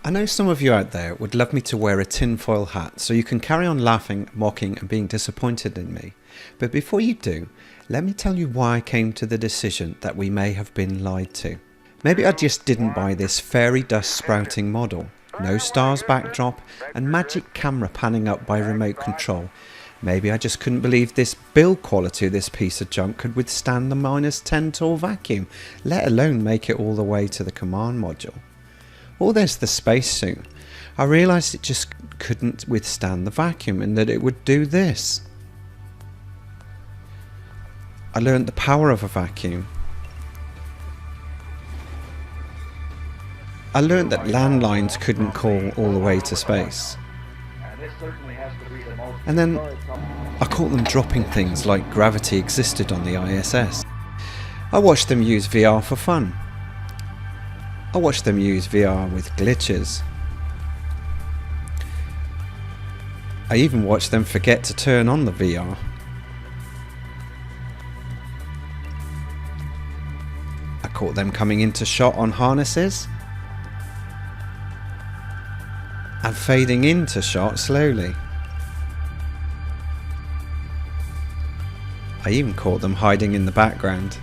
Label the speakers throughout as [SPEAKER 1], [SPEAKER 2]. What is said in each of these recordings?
[SPEAKER 1] I know some of you out there would love me to wear a tinfoil hat so you can carry on laughing, mocking and being disappointed in me. But before you do, let me tell you why I came to the decision that we may have been lied to. Maybe I just didn't buy this fairy dust sprouting model. No stars backdrop and magic camera panning up by remote control. Maybe I just couldn't believe this build quality of this piece of junk could withstand the -10 torr vacuum, let alone make it all the way to the command module. Or there's the spacesuit. I realised it just couldn't withstand the vacuum and that it would do this. I learned the power of a vacuum. I learned that landlines couldn't call all the way to space. And then I caught them dropping things like gravity existed on the ISS. I watched them use VR for fun. I watched them use VR with glitches. I even watched them forget to turn on the VR. I caught them coming into shot on harnesses and fading into shot slowly. I even caught them hiding in the background.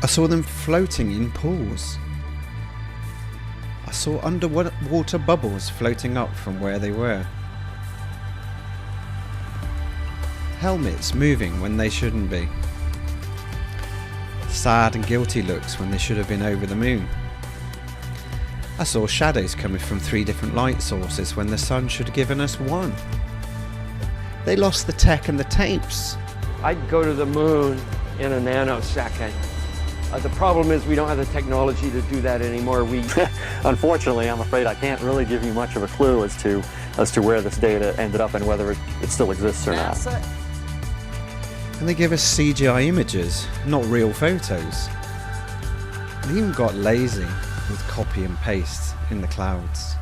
[SPEAKER 1] I saw them floating in pools. I saw underwater bubbles floating up from where they were. Helmets moving when they shouldn't be. Sad and guilty looks when they should have been over the moon. I saw shadows coming from 3 different light sources when the sun should have given us 1. They lost the tech and the tapes.
[SPEAKER 2] I'd go to the moon in a nanosecond. The problem is we don't have the technology to do that anymore.
[SPEAKER 3] Unfortunately, I'm afraid I can't really give you much of a clue as to where this data ended up and whether it still exists or not.
[SPEAKER 1] And they give us CGI images, not real photos. They even got lazy with copy and paste in the clouds.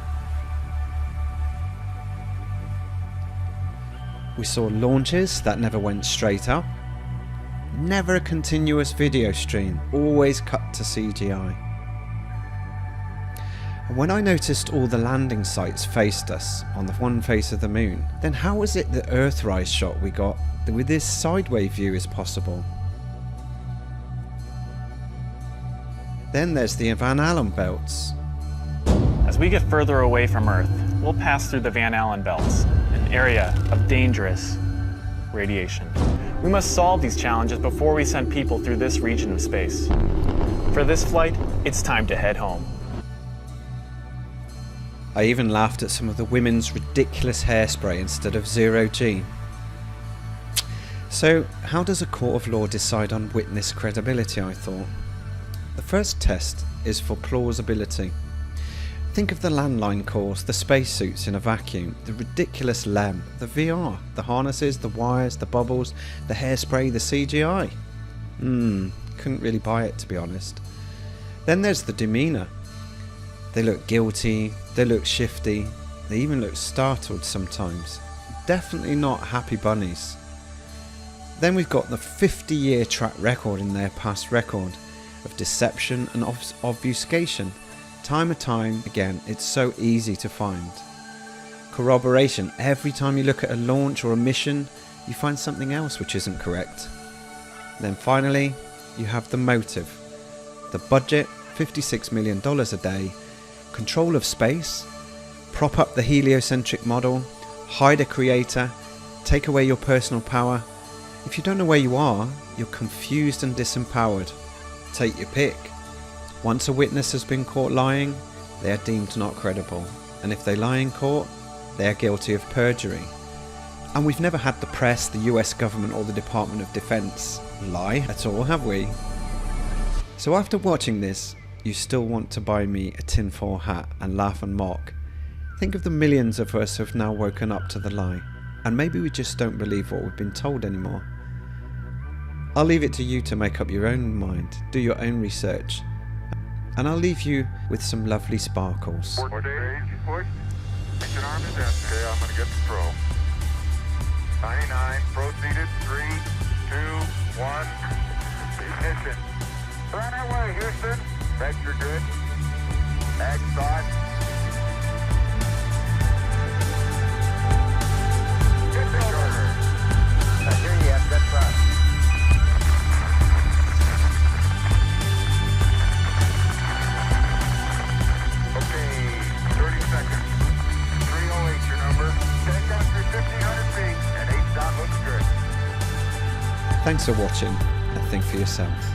[SPEAKER 1] We saw launches that never went straight up. Never a continuous video stream, always cut to CGI. And when I noticed all the landing sites faced us on the one face of the moon, then how was it the Earthrise shot we got with this sideways view is possible? Then there's the Van Allen belts.
[SPEAKER 4] As we get further away from Earth, we'll pass through the Van Allen belts, an area of dangerous radiation. We must solve these challenges before we send people through this region of space. For this flight, it's time to head home.
[SPEAKER 1] I even laughed at some of the women's ridiculous hairspray instead of zero-G. So, how does a court of law decide on witness credibility, I thought? The first test is for plausibility. Think of the landline calls, the spacesuits in a vacuum, the ridiculous LEM, the VR, the harnesses, the wires, the bubbles, the hairspray, the CGI. Couldn't really buy it, to be honest. Then there's the demeanour. They look guilty, they look shifty, they even look startled sometimes. Definitely not happy bunnies. Then we've got the 50-year track record in their past record of deception and obfuscation. Time and time again, it's so easy to find. Corroboration, every time you look at a launch or a mission, you find something else which isn't correct. Then finally, you have the motive. The budget, $56 million a day, control of space, prop up the heliocentric model, hide a creator, take away your personal power. If you don't know where you are, you're confused and disempowered. Take your pick. Once a witness has been caught lying, they are deemed not credible, and if they lie in court, they are guilty of perjury. And we've never had the press, the US government or the Department of Defense lie at all, have we? So after watching this, you still want to buy me a tinfoil hat and laugh and mock. Think of the millions of us who have now woken up to the lie, and maybe we just don't believe what we've been told anymore. I'll leave it to you to make up your own mind, do your own research, and I'll leave you with some lovely sparkles.
[SPEAKER 5] 4 days, push. Engine arm is empty. Okay, I'm going to get the pro. 99, proceeded. 3, 2, 1. Ignition. Right away, Houston. Vector good. Ag thought. Get the order. I hear you, that's right. Okay, 30 seconds. 308 your number. Take down through 1,500 feet and 8 dot looks good.
[SPEAKER 1] Thanks for watching and think for yourself.